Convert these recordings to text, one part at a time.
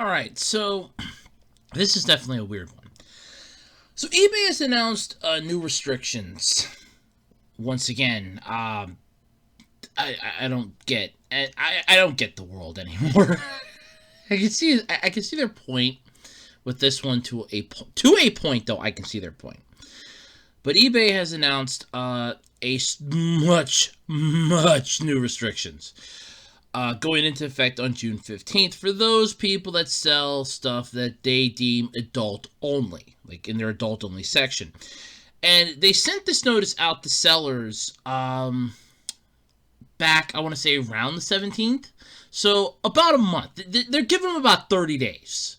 All right, so this is definitely a weird one. So eBay has announced new restrictions. Once again, I don't get I don't get the world anymore. I can see their point with this one to a point though. I can see their point, but eBay has announced much new restrictions. Going into effect on June 15th for those people that sell stuff that they deem adult only, like in their adult only section. And they sent this notice out to sellers back, I want to say, around the 17th. So about a month. They're giving them about 30 days.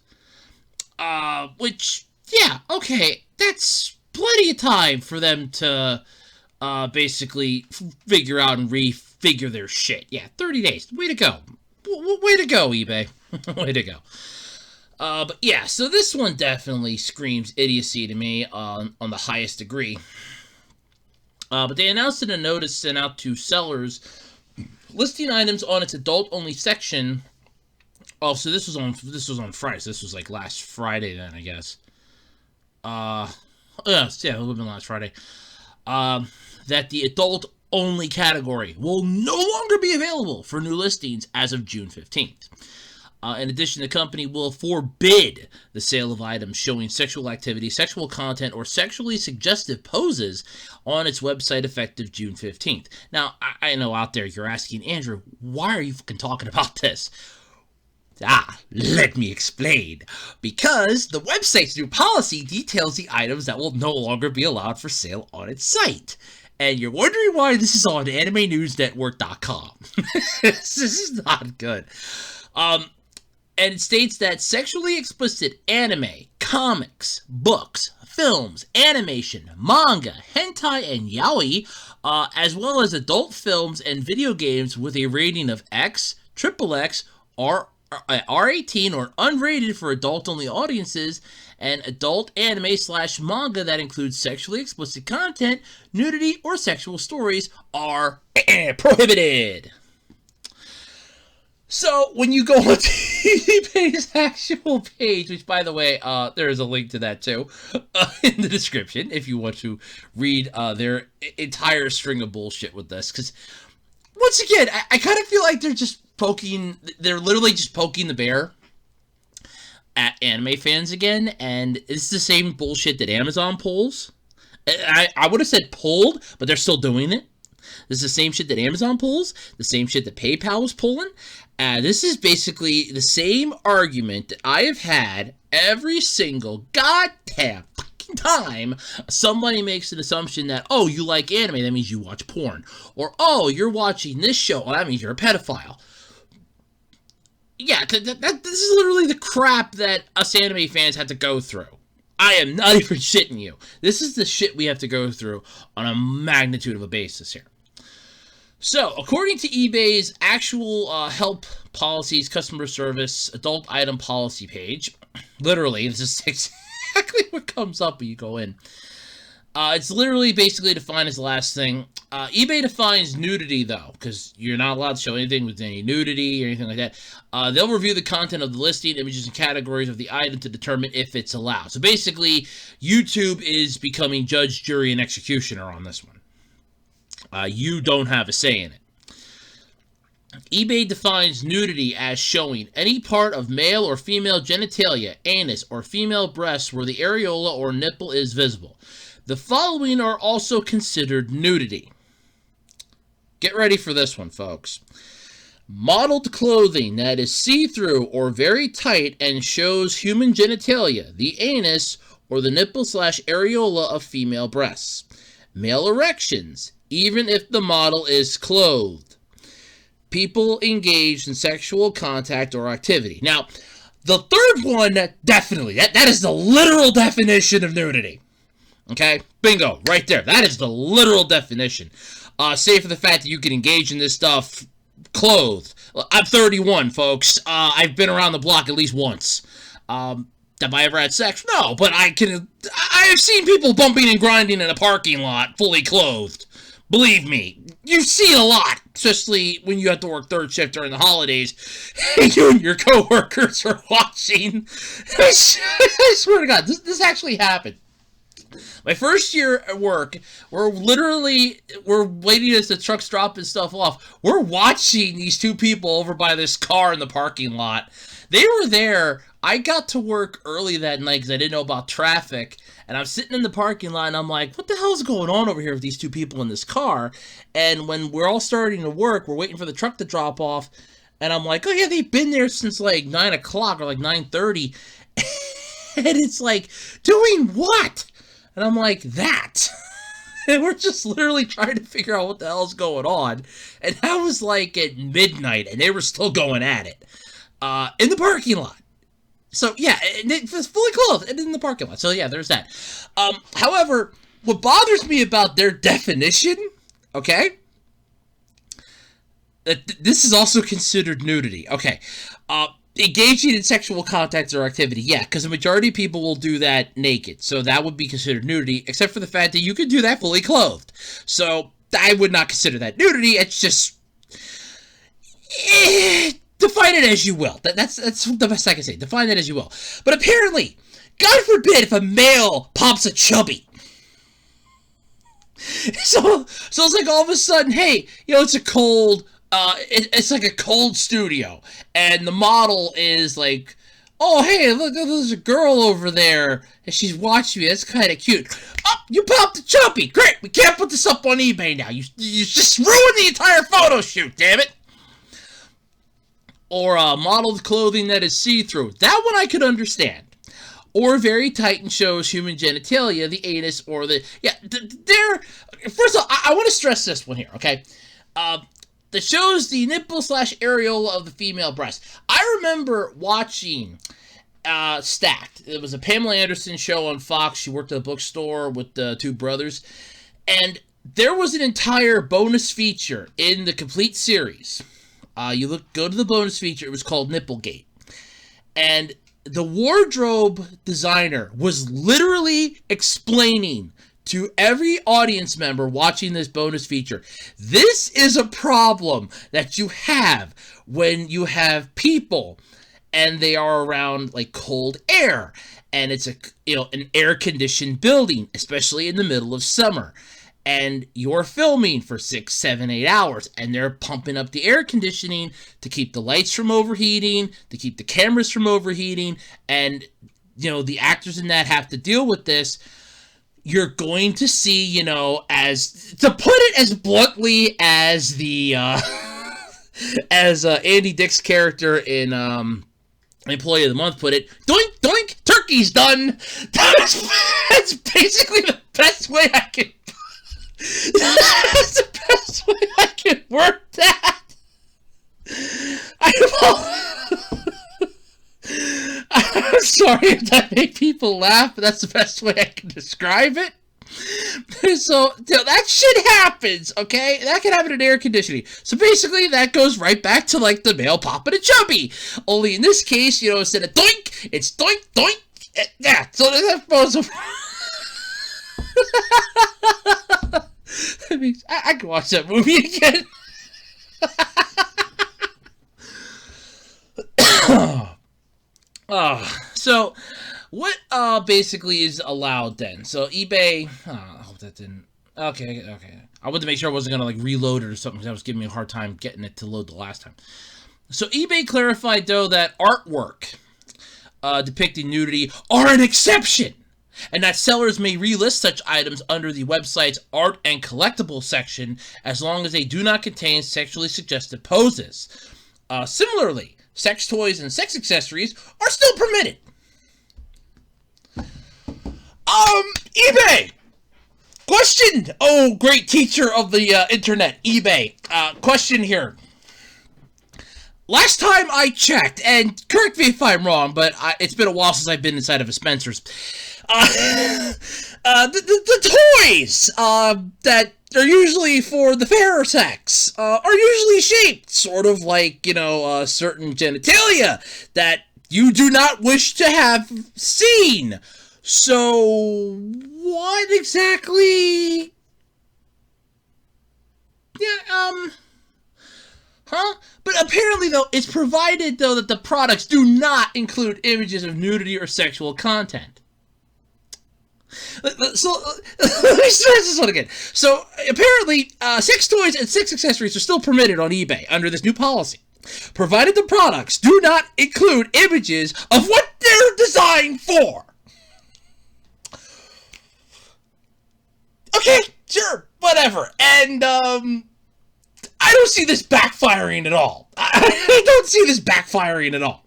Which, yeah, okay, that's plenty of time for them to basically figure out and refigure their shit. Yeah, 30 days. Way to go. Way to go, eBay. Way to go. But yeah, so this one definitely screams idiocy to me on the highest degree. But they announced in a notice sent out to sellers listing items on its adult-only section. Oh, so this was on Friday. So this was like last Friday then, I guess. Yes, yeah, it would have been last Friday. That the adult-only category will no longer be available for new listings as of June 15th. In addition, the company will forbid the sale of items showing sexual activity, sexual content, or sexually suggestive poses on its website effective June 15th. Now, I know out there you're asking, Andrew, why are you fucking talking about this? Let me explain. Because the website's new policy details the items that will no longer be allowed for sale on its site. And you're wondering why this is on AnimeNewsNetwork.com. This is not good. And it states that sexually explicit anime, comics, books, films, animation, manga, hentai, and yaoi, as well as adult films and video games with a rating of X, XXX, R18, or unrated for adult-only audiences, and adult anime/manga that includes sexually explicit content, nudity, or sexual stories are prohibited. So, when you go on eBay's actual page, which, by the way, there is a link to that, too, in the description, if you want to read their entire string of bullshit with this. Because, once again, I kind of feel like they're literally just poking the bear at anime fans again, and it's the same bullshit that Amazon pulls. I would have said pulled, but they're still doing it. This is the same shit that Amazon pulls, the same shit that PayPal was pulling. This is basically the same argument that I have had every single goddamn fucking time somebody makes an assumption that, oh, you like anime, that means you watch porn. Or, oh, you're watching this show, well, that means you're a pedophile. Yeah, this is literally the crap that us anime fans have to go through. I am not even shitting you. This is the shit we have to go through on a magnitude of a basis here. So, according to eBay's actual help policies, customer service, adult item policy page, literally, this is exactly what comes up when you go in. It's literally basically defined as the last thing. eBay defines nudity, though, because you're not allowed to show anything with any nudity or anything like that. They'll review the content of the listing, images, and categories of the item to determine if it's allowed. So basically, YouTube is becoming judge, jury, and executioner on this one. You don't have a say in it. eBay defines nudity as showing any part of male or female genitalia, anus, or female breasts where the areola or nipple is visible. The following are also considered nudity. Get ready for this one, folks. Modeled clothing that is see-through or very tight and shows human genitalia, the anus, or the nipple/areola of female breasts. Male erections, even if the model is clothed. People engaged in sexual contact or activity. Now, the third one, definitely, that is the literal definition of nudity. Okay? Bingo, right there. That is the literal definition. Save for the fact that you can engage in this stuff clothed. I'm 31, folks. I've been around the block at least once. Have I ever had sex? No, but I have seen people bumping and grinding in a parking lot fully clothed. Believe me, you've seen a lot, especially when you have to work third shift during the holidays, and you and your coworkers are watching. I swear to God, this actually happened. My first year at work, we're waiting as the truck's dropping stuff off. We're watching these two people over by this car in the parking lot. They were there. I got to work early that night because I didn't know about traffic. And I'm sitting in the parking lot, and I'm like, what the hell is going on over here with these two people in this car? And when we're all starting to work, we're waiting for the truck to drop off. And I'm like, oh, yeah, they've been there since like 9 o'clock or like 9:30. And it's like, doing what? And I'm like, that. And we're just literally trying to figure out what the hell's going on. And that was like at midnight, and they were still going at it in the parking lot. So, yeah, it was fully clothed and in the parking lot. So, yeah, there's that. However, what bothers me about their definition, okay, this is also considered nudity. Okay, engaging in sexual contact or activity, yeah, because the majority of people will do that naked. So that would be considered nudity, except for the fact that you can do that fully clothed. So I would not consider that nudity. It's just... define it as you will. That's the best I can say. Define it as you will. But apparently, God forbid if a male pops a chubby. So it's like all of a sudden, hey, it's a cold... it's like a cold studio, and the model is like, oh, hey, look, there's a girl over there, and she's watching me. That's kind of cute. Oh, you popped a chubby. Great. We can't put this up on eBay now. You just ruined the entire photo shoot, damn it. Or modeled clothing that is see-through. That one I could understand. Or very tight and shows human genitalia, the anus, or the... Yeah, first of all, I want to stress this one here, okay? That shows the nipple/areola of the female breast. I remember watching Stacked. It was a Pamela Anderson show on Fox. She worked at a bookstore with the two brothers. And there was an entire bonus feature in the complete series. Go to the bonus feature. It was called Nipplegate. And the wardrobe designer was literally explaining to every audience member watching this bonus feature, this is a problem that you have when you have people and they are around like cold air, and it's an air-conditioned building, especially in the middle of summer, and you're filming for 6, 7, 8 hours, and they're pumping up the air conditioning to keep the lights from overheating, to keep the cameras from overheating, and the actors in that have to deal with this. You're going to see, as, to put it as bluntly as the, as Andy Dick's character in Employee of the Month put it, doink, doink, turkey's done. That's basically the best way I can, that's the best way I can work that. I'm sorry if that made people laugh, but that's the best way I can describe it. So, that shit happens, okay? That can happen in air conditioning. So basically, that goes right back to, like, the male popping a chubby. Only in this case, instead of doink, it's doink, doink. Yeah, so that goes... I can watch that movie again. So what basically is allowed then? So eBay, I hope that didn't, okay. I wanted to make sure I wasn't going to reload it or something because that was giving me a hard time getting it to load the last time. So eBay clarified though that artwork depicting nudity are an exception, and that sellers may relist such items under the website's art and collectibles section as long as they do not contain sexually suggestive poses. Similarly, sex toys and sex accessories are still permitted. eBay! Question! Oh, great teacher of the internet, eBay. Question here. Last time I checked, and correct me if I'm wrong, but it's been a while since I've been inside of a Spencer's. The toys that are usually for the fairer sex are usually shaped sort of like, certain genitalia that you do not wish to have seen. So, what exactly Yeah, huh? But apparently, though, it's provided, though, that the products do not include images of nudity or sexual content. So, let me start this one again. So, apparently, sex toys and sex accessories are still permitted on eBay under this new policy, provided the products do not include images of what they're designed for. Okay, sure, whatever. And, I don't see this backfiring at all. I don't see this backfiring at all.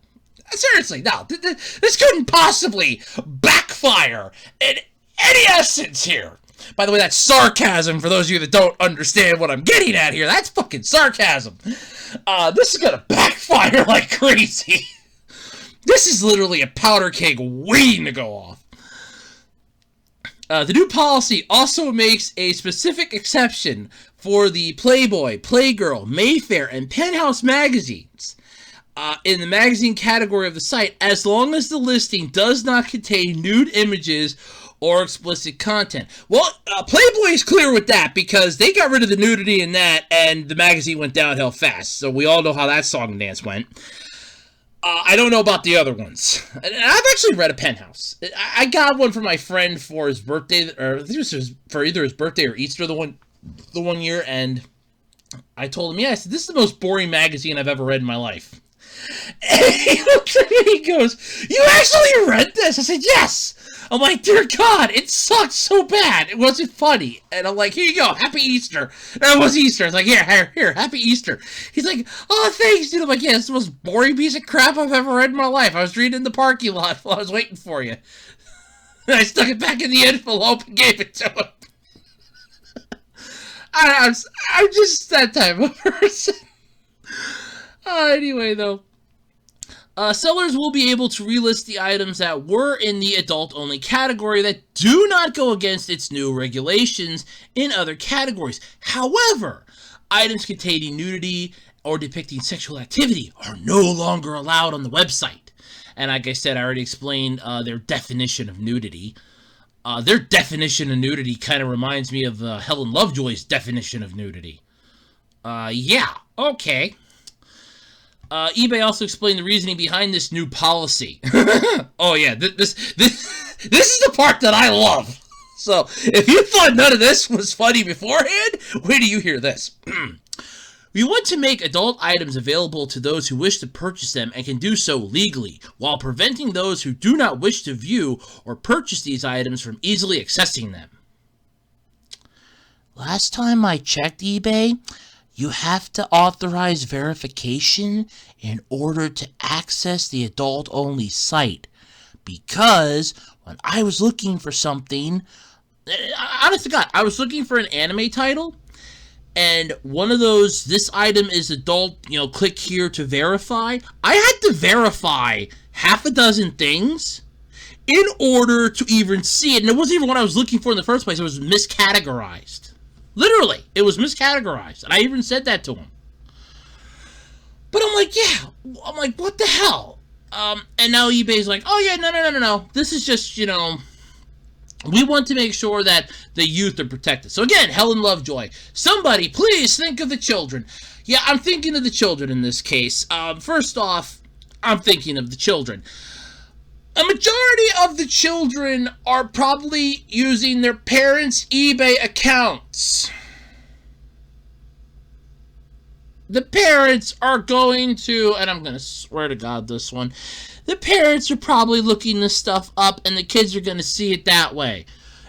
Seriously, no. This couldn't possibly backfire in any essence here. By the way, that's sarcasm for those of you that don't understand what I'm getting at here. That's fucking sarcasm. This is gonna backfire like crazy. This is literally a powder keg waiting to go off. The new policy also makes a specific exception for the Playboy, Playgirl, Mayfair, and Penthouse magazines in the magazine category of the site, as long as the listing does not contain nude images or explicit content. Well, Playboy is clear with that because they got rid of the nudity in that, and the magazine went downhill fast. So we all know how that song and dance went. I don't know about the other ones. And I've actually read a Penthouse. I got one for my friend for his birthday, or I think it was for either his birthday or Easter the one year, and I told him, yeah, I said, this is the most boring magazine I've ever read in my life. And he looked at me and he goes, you actually read this? I said, yes. I'm like, dear God, it sucked so bad. It wasn't funny. And I'm like, here you go, Happy Easter. And it was Easter. I was like, here, Happy Easter. He's like, oh, thanks, dude. I'm like, yeah, it's the most boring piece of crap I've ever read in my life. I was reading in the parking lot while I was waiting for you. And I stuck it back in the envelope and gave it to him. I'm just that type of person. Anyway, though. Sellers will be able to relist the items that were in the adult-only category that do not go against its new regulations in other categories. However, items containing nudity or depicting sexual activity are no longer allowed on the website. And like I said, I already explained their definition of nudity. Their definition of nudity kind of reminds me of Helen Lovejoy's definition of nudity. Yeah, okay. eBay also explained the reasoning behind this new policy. Oh yeah, this is the part that I love. So, if you thought none of this was funny beforehand, wait till you hear this. We want to make adult items available to those who wish to purchase them and can do so legally, while preventing those who do not wish to view or purchase these items from easily accessing them. Last time I checked eBay, you have to authorize verification in order to access the adult-only site. Because when I was looking for something, honest to God, I was looking for an anime title, and one of those, this item is adult, click here to verify. I had to verify half a dozen things in order to even see it. And it wasn't even what I was looking for in the first place. It was miscategorized. Literally, it was miscategorized. And I even said that to him. But I'm like, yeah. I'm like, what the hell? And now eBay's like, oh yeah, no. This is just, we want to make sure that the youth are protected. So again, Helen Lovejoy, somebody please think of the children. Yeah, I'm thinking of the children in this case. First off, I'm thinking of the children. A majority of the children are probably using their parents' eBay accounts. The parents are going to, and I'm going to swear to God this one, the parents are probably looking this stuff up, and the kids are going to see it that way.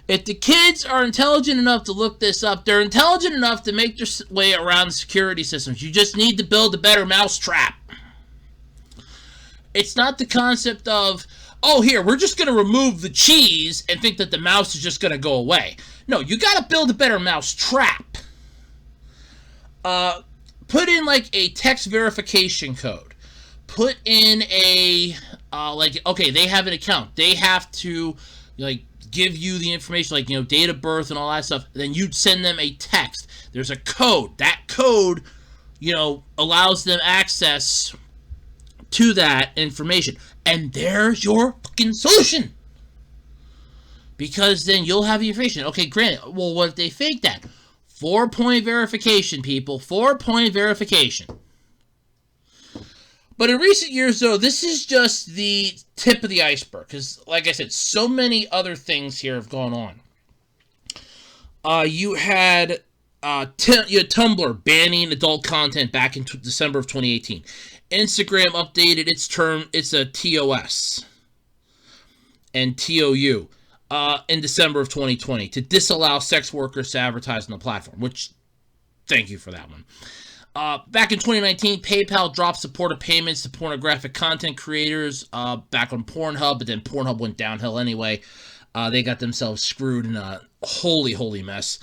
If the kids are intelligent enough to look this up, they're intelligent enough to make their way around security systems. You just need to build a better mousetrap. It's not the concept of, oh, here, we're just going to remove the cheese and think that the mouse is just going to go away. No, you got to build a better mousetrap. Put in, like, a text verification code. Put in a, okay, they have an account. They have to, give you the information, date of birth and all that stuff. Then you send them a text. There's a code. That code, allows them access to that information. And there's your fucking solution. Because then you'll have the information. Okay, granted, well, what if they fake that? 4-point verification, people. 4-point verification. But in recent years, though, this is just the tip of the iceberg. Because, like I said, so many other things here have gone on. You had Tumblr banning adult content back in December of 2018. Instagram updated its term, it's a TOS and TOU in December of 2020 to disallow sex workers to advertise on the platform, which, thank you for that one. Back in 2019, PayPal dropped support of payments to pornographic content creators back on Pornhub, but then Pornhub went downhill anyway. They got themselves screwed in a holy mess.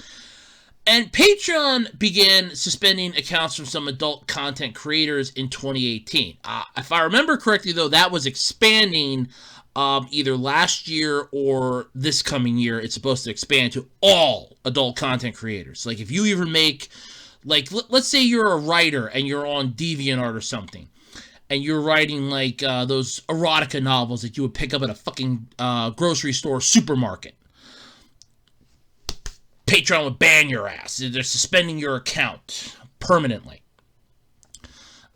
And Patreon began suspending accounts from some adult content creators in 2018. If I remember correctly, though, that was expanding either last year or this coming year. It's supposed to expand to all adult content creators. Like, if you even make, like, let's say you're a writer and you're on DeviantArt or something, and you're writing, like, those erotica novels that you would pick up at a fucking grocery store supermarket. Patreon would ban your ass. They're suspending your account permanently.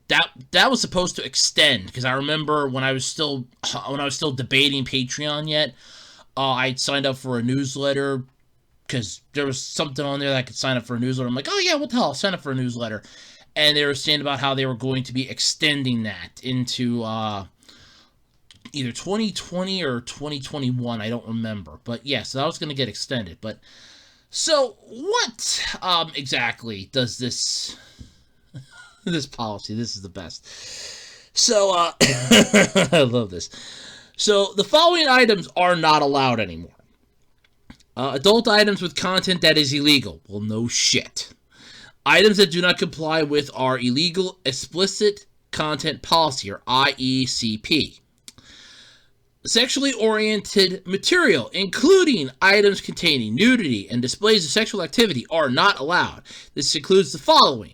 That was supposed to extend, because I remember when I was still debating Patreon yet, I'd signed up for a newsletter because there was something on there that I could sign up for a newsletter. I'm like, oh yeah, what the hell? I'll sign up for a newsletter. And they were saying about how they were going to be extending that into either 2020 or 2021. I don't remember. But yeah, so that was going to get extended. But so what exactly does this policy? This is the best. So I love this. So the following items are not allowed anymore. Adult items with content that is illegal. Well, no shit. Items that do not comply with our illegal explicit content policy, or IECP. Sexually oriented material, including items containing nudity and displays of sexual activity, are not allowed. This includes the following.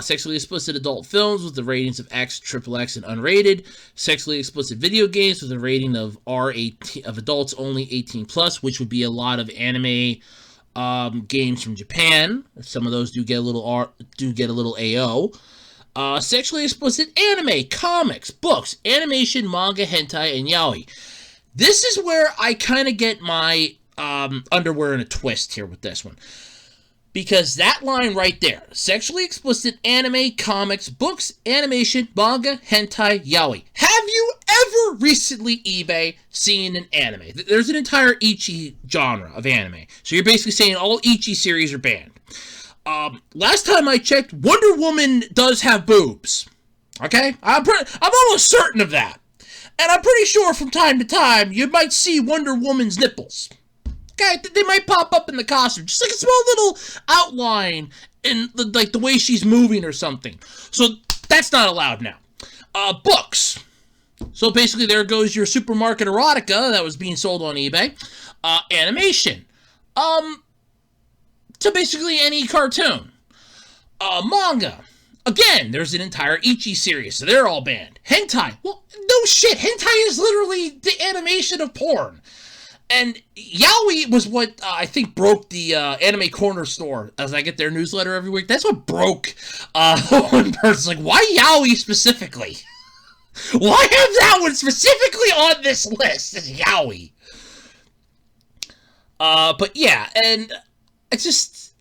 Sexually explicit adult films with the ratings of X, XXX, and unrated. Sexually explicit video games with a rating of R18 of adults only 18+, which would be a lot of anime games from Japan. Some of those do get a little AO. Sexually explicit anime, comics, books, animation, manga, hentai, and yaoi. This is where I kind of get my underwear in a twist here with this one. Because that line right there, sexually explicit anime, comics, books, animation, manga, hentai, yaoi. Have you ever recently, eBay, seen an anime? There's an entire Ichi genre of anime. So you're basically saying all Ichi series are banned. Last time I checked, Wonder Woman does have boobs. Okay? I'm almost certain of that. And I'm pretty sure from time to time, you might see Wonder Woman's nipples. Okay? They might pop up in the costume. Just like a small little outline in the way she's moving or something. So that's not allowed now. Books. So basically there goes your supermarket erotica that was being sold on eBay. Animation. To basically any cartoon. Manga. Again, there's an entire Ichi series, so they're all banned. Hentai. Well, no shit. Hentai is literally the animation of porn. And yaoi was what I think broke the Anime Corner store, as I get their newsletter every week. That's what broke one person's like, why yaoi specifically? Why have that one specifically on this list? It's yaoi. But yeah, and it's just,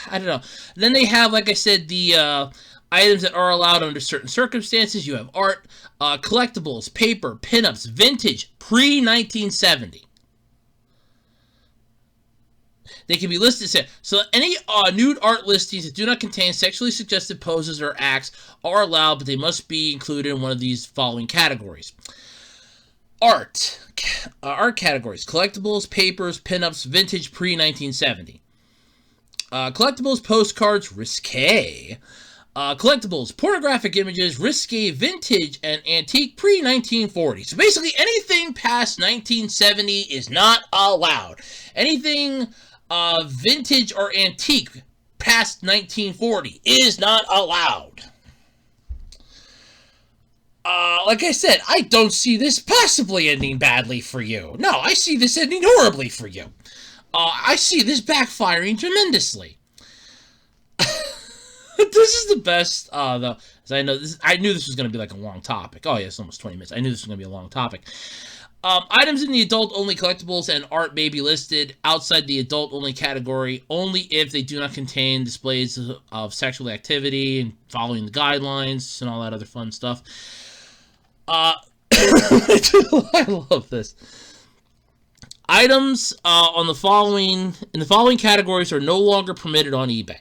I don't know. Then they have, like I said, the items that are allowed under certain circumstances. You have art, collectibles, paper, pinups, vintage, pre-1970. They can be listed. So any nude art listings that do not contain sexually suggestive poses or acts are allowed, but they must be included in one of these following categories. Art categories: collectibles, papers, pinups, vintage, pre-1970. Collectibles, postcards, risque. Collectibles, pornographic images, risque, vintage, and antique, pre-1940. So basically anything past 1970 is not allowed. Anything vintage or antique past 1940 is not allowed. Like I said, I don't see this possibly ending badly for you. No, I see this ending horribly for you. I see this backfiring tremendously. is the best, though. As I knew this was going to be like a long topic. Oh, yeah, it's almost 20 minutes. I knew this was going to be a long topic. Items in the adult-only collectibles and art may be listed outside the adult-only category only if they do not contain displays of sexual activity and following the guidelines and all that other fun stuff. I love this. Items in the following categories are no longer permitted on eBay.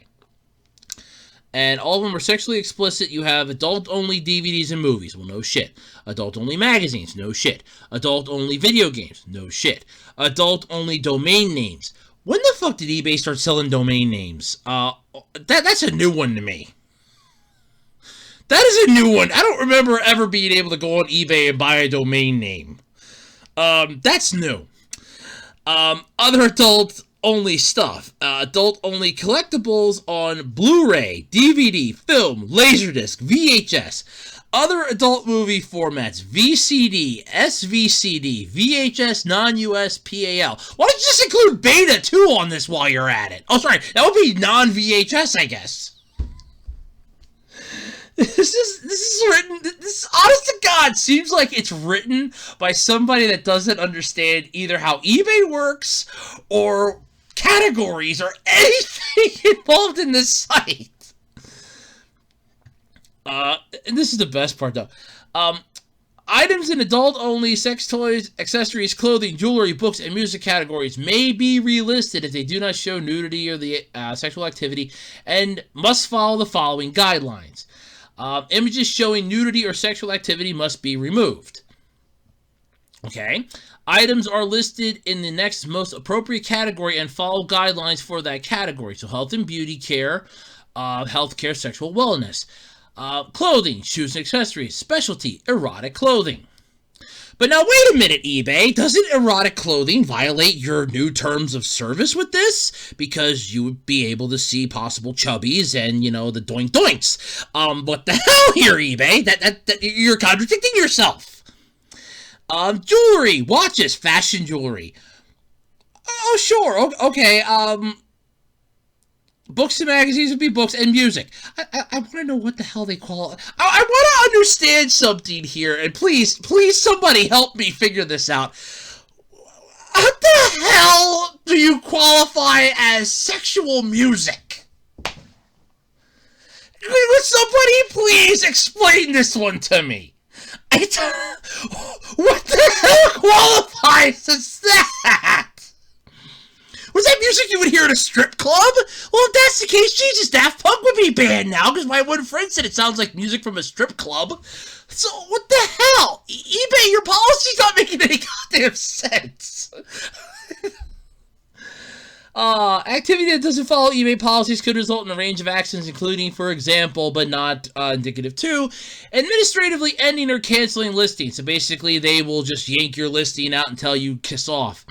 And all of them are sexually explicit. You have adult-only DVDs and movies. Well, no shit. Adult-only magazines. No shit. Adult-only video games. No shit. Adult-only domain names. When the fuck did eBay start selling domain names? That's a new one to me. That is a new one. I don't remember ever being able to go on eBay and buy a domain name. That's new. Other adult-only stuff. Adult-only collectibles on Blu-ray, DVD, film, Laserdisc, VHS. Other adult movie formats. VCD, SVCD, VHS, non-US, PAL. Why don't you just include Beta, too, on this while you're at it? Oh, sorry. That would be non-VHS, I guess. This is written, this, honest to God, seems like it's written by somebody that doesn't understand either how eBay works or categories or anything involved in this site. And this is the best part, though. Items in adult-only sex toys, accessories, clothing, jewelry, books, and music categories may be relisted if they do not show nudity or the sexual activity and must follow the following guidelines. Images showing nudity or sexual activity must be removed. Okay. Items are listed in the next most appropriate category and follow guidelines for that category. So health and beauty care, healthcare, sexual wellness. Clothing, shoes and accessories, specialty, erotic clothing. But now wait a minute, eBay. Doesn't erotic clothing violate your new terms of service with this? Because you would be able to see possible chubbies and, you know, the doink doinks. What the hell here, eBay? That you're contradicting yourself. Jewelry, watches, fashion jewelry. Oh, sure. Okay. Books and magazines would be books and music. I want to know what the hell they call it. I want to understand something here, and please somebody help me figure this out. What the hell do you qualify as sexual music? Would somebody please explain this one to me? What the hell qualifies as that? Was that music you would hear at a strip club? Well, if that's the case, Jesus, Daft Punk would be banned now, because my one friend said it sounds like music from a strip club. So, what the hell? eBay, your policy's not making any goddamn sense. Activity that doesn't follow eBay policies could result in a range of actions, including, for example, but not indicative to, administratively ending or canceling listings. So basically, they will just yank your listing out and tell you kiss off.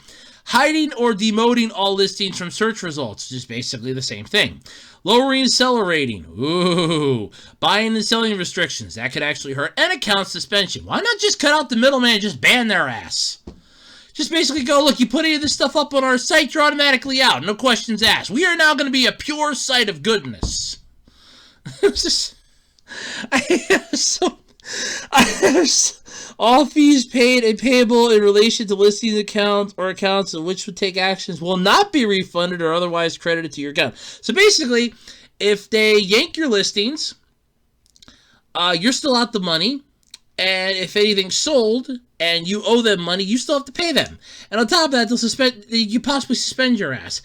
Hiding or demoting all listings from search results, just basically the same thing. Lowering seller rating, ooh. Buying and selling restrictions, that could actually hurt. And account suspension. Why not just cut out the middleman and just ban their ass? Just basically go, look, you put any of this stuff up on our site, you're automatically out. No questions asked. We are now going to be a pure site of goodness. All fees paid and payable in relation to listing accounts or accounts in which would take actions will not be refunded or otherwise credited to your account. So basically, if they yank your listings, you're still out the money. And if anything's sold and you owe them money, you still have to pay them. And on top of that, you possibly suspend your ass.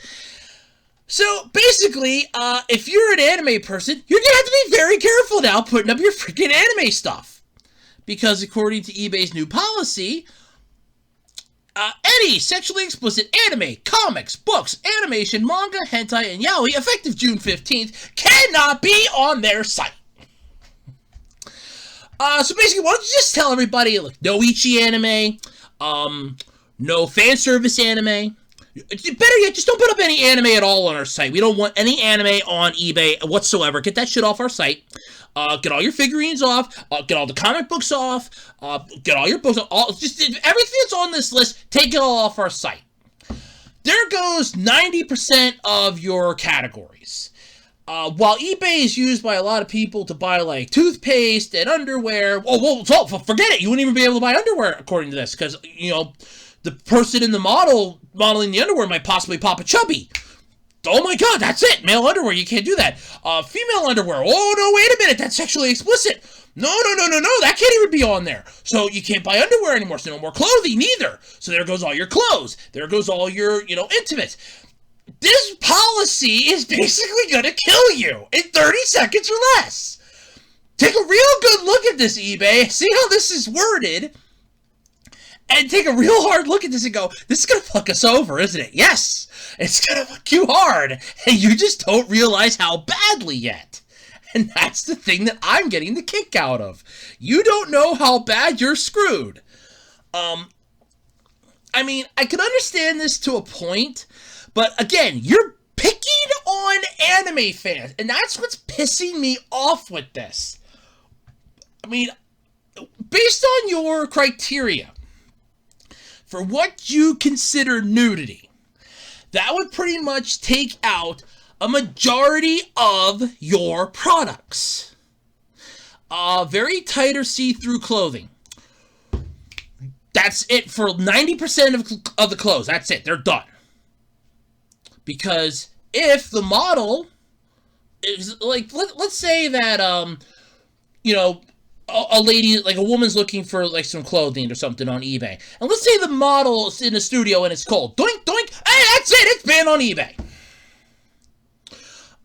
So basically, if you're an anime person, you're going to have to be very careful now putting up your freaking anime stuff. Because according to eBay's new policy, any sexually explicit anime, comics, books, animation, manga, hentai, and yaoi, effective June 15th, cannot be on their site. So basically, why don't you just tell everybody, look, no Ichi anime, no fan service anime. Better yet, just don't put up any anime at all on our site. We don't want any anime on eBay whatsoever. Get that shit off our site. Get all your figurines off. Get all the comic books off. Get all your books off. Just everything that's on this list, take it all off our site. There goes 90% of your categories. While eBay is used by a lot of people to buy like toothpaste and underwear, so forget it. You wouldn't even be able to buy underwear according to this, because the person in the modeling the underwear might possibly pop a chubby. Oh my god, that's it. Male underwear, you can't do that. Female underwear. Oh no, wait a minute, that's sexually explicit. No, that can't even be on there. So you can't buy underwear anymore, so no more clothing either. So there goes all your clothes. There goes all your, intimates. This policy is basically gonna kill you in 30 seconds or less. Take a real good look at this, eBay. See how this is worded. And take a real hard look at this and go, this is gonna fuck us over, isn't it? Yes, it's gonna fuck you hard. And you just don't realize how badly yet. And that's the thing that I'm getting the kick out of. You don't know how bad you're screwed. I mean, I can understand this to a point, but again, you're picking on anime fans, and that's what's pissing me off with this. I mean, based on your criteria for what you consider nudity, that would pretty much take out a majority of your products. Very tight or see-through clothing. That's it for 90% of the clothes. That's it. They're done. Because if the model is like, let's say that a lady, like a woman's looking for like some clothing or something on eBay, and let's say the model's in the studio and it's cold. Doink doink. Hey, that's it. It's banned on eBay.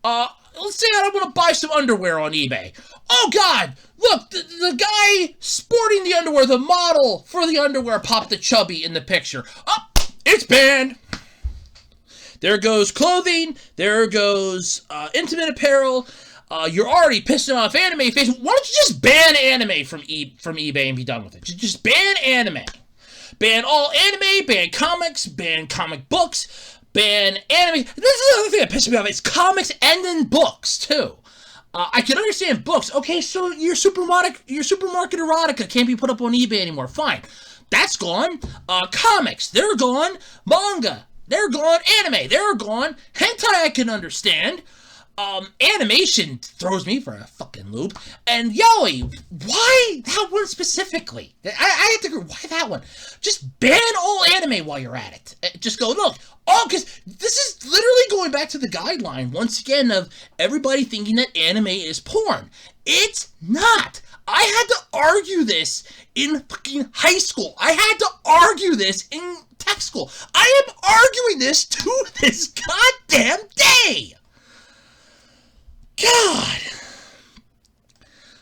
Let's say I want to buy some underwear on eBay. Oh God, look, the guy sporting the underwear, the model for the underwear popped the chubby in the picture. Oh, it's banned. There goes clothing. There goes intimate apparel. You're already pissing off anime fans. Why don't you just ban anime from eBay and be done with it? Just ban anime. Ban all anime, ban comics, ban comic books, ban anime. This is the other thing that pisses me off. It's comics and then books, too. I can understand books. Okay, so your supermarket erotica can't be put up on eBay anymore. Fine. That's gone. Comics, they're gone. Manga, they're gone. Anime, they're gone. Hentai, I can understand. Animation throws me for a fucking loop. And yaoi, why that one specifically? I have to agree, why that one? Just ban all anime while you're at it. Just go, look, because this is literally going back to the guideline, once again, of everybody thinking that anime is porn. It's not. I had to argue this in fucking high school. I had to argue this in tech school. I am arguing this to this goddamn day. God.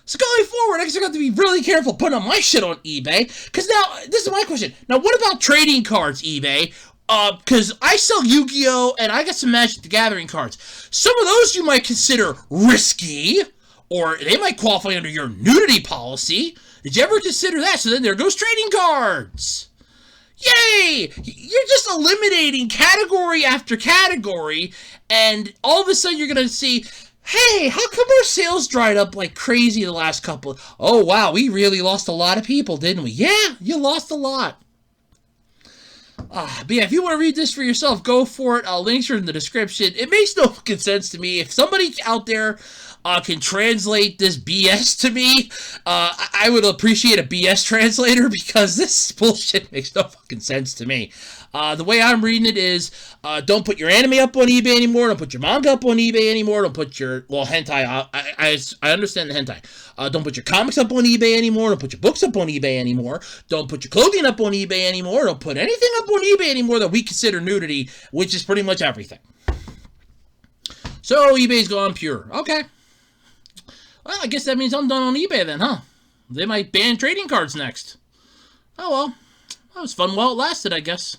So going forward, I guess I got to be really careful putting on my shit on eBay. Because now, this is my question. Now, what about trading cards, eBay? Because I sell Yu-Gi-Oh! And I got some Magic the Gathering cards. Some of those you might consider risky, or they might qualify under your nudity policy. Did you ever consider that? So then there goes trading cards. Yay! You're just eliminating category after category, and all of a sudden you're going to see, hey, how come our sales dried up like crazy the last couple? Oh, wow, we really lost a lot of people, didn't we? Yeah, you lost a lot. But yeah, if you want to read this for yourself, go for it. Links are in the description. It makes no fucking sense to me. If somebody out there can translate this BS to me, I would appreciate a BS translator, because this bullshit makes no fucking sense to me. The way I'm reading it is, don't put your anime up on eBay anymore, don't put your manga up on eBay anymore, don't put your, well, hentai, I understand the hentai. Don't put your comics up on eBay anymore, don't put your books up on eBay anymore, don't put your clothing up on eBay anymore, don't put anything up on eBay anymore that we consider nudity, which is pretty much everything. So, eBay's gone pure. Okay. Well, I guess that means I'm done on eBay then, huh? They might ban trading cards next. Oh well. That was fun while it lasted, I guess.